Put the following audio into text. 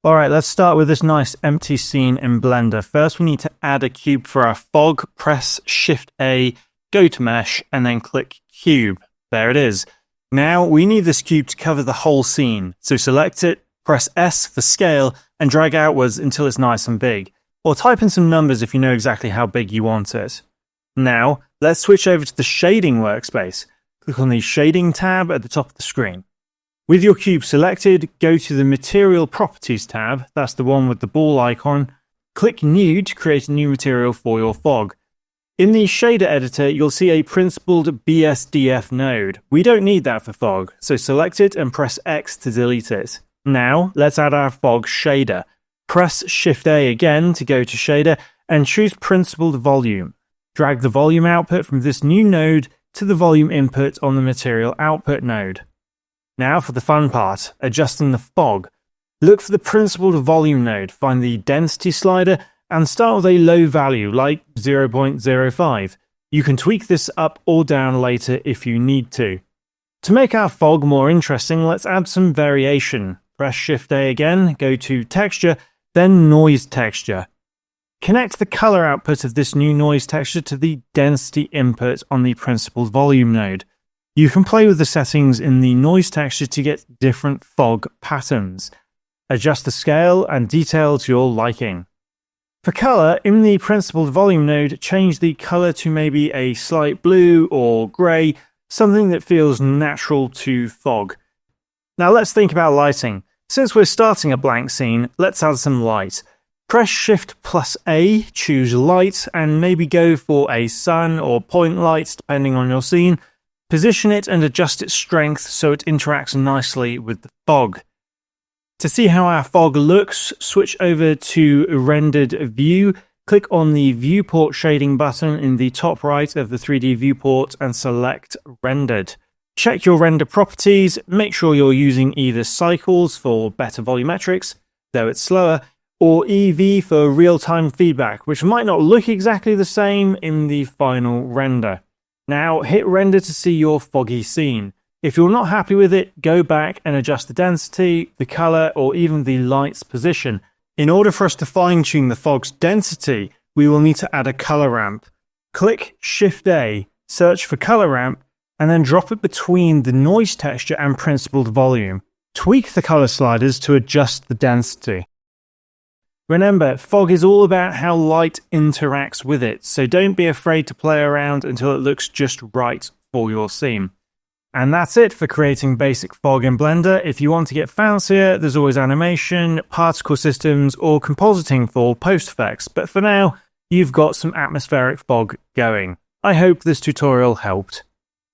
Alright, let's start with this nice empty scene in Blender. First we need to add a cube for our fog. Press Shift A, go to Mesh, and then click Cube. There it is. Now we need this cube to cover the whole scene. So select it, press S for scale, and drag outwards until it's nice and big. Or type in some numbers if you know exactly how big you want it. Now, let's switch over to the Shading workspace. Click on the Shading tab at the top of the screen. With your cube selected, go to the Material Properties tab, that's the one with the ball icon. Click New to create a new material for your fog. In the shader editor, you'll see a principled BSDF node. We don't need that for fog, so select it and press X to delete it. Now, let's add our fog shader. Press Shift A again to go to Shader and choose Principled Volume. Drag the volume output from this new node to the volume input on the Material Output node. Now for the fun part, adjusting the fog. Look for the Principled Volume node, find the Density slider, and start with a low value like 0.05. You can tweak this up or down later if you need to. To make our fog more interesting, let's add some variation. Press Shift A again, go to Texture, then Noise Texture. Connect the color output of this new noise texture to the Density input on the Principled Volume node. You can play with the settings in the noise texture to get different fog patterns. Adjust the scale and detail to your liking. For color, in the Principled Volume node, change the color to maybe a slight blue or grey, something that feels natural to fog. Now let's think about lighting. Since we're starting a blank scene, let's add some light. Press Shift plus A, choose Light, and maybe go for a sun or point light depending on your scene. Position it and adjust its strength so it interacts nicely with the fog. To see how our fog looks, switch over to Rendered View, click on the Viewport Shading button in the top right of the 3D viewport and select Rendered. Check your render properties, make sure you're using either Cycles for better volumetrics, though it's slower, or EV for real-time feedback, which might not look exactly the same in the final render. Now hit render to see your foggy scene. If you're not happy with it, go back and adjust the density, the color, or even the light's position. In order for us to fine-tune the fog's density, we will need to add a color ramp. Click Shift A, search for color ramp, and then drop it between the noise texture and Principled Volume. Tweak the color sliders to adjust the density. Remember, fog is all about how light interacts with it, so don't be afraid to play around until it looks just right for your scene. And that's it for creating basic fog in Blender. If you want to get fancier, there's always animation, particle systems, or compositing for post effects, but for now, you've got some atmospheric fog going. I hope this tutorial helped.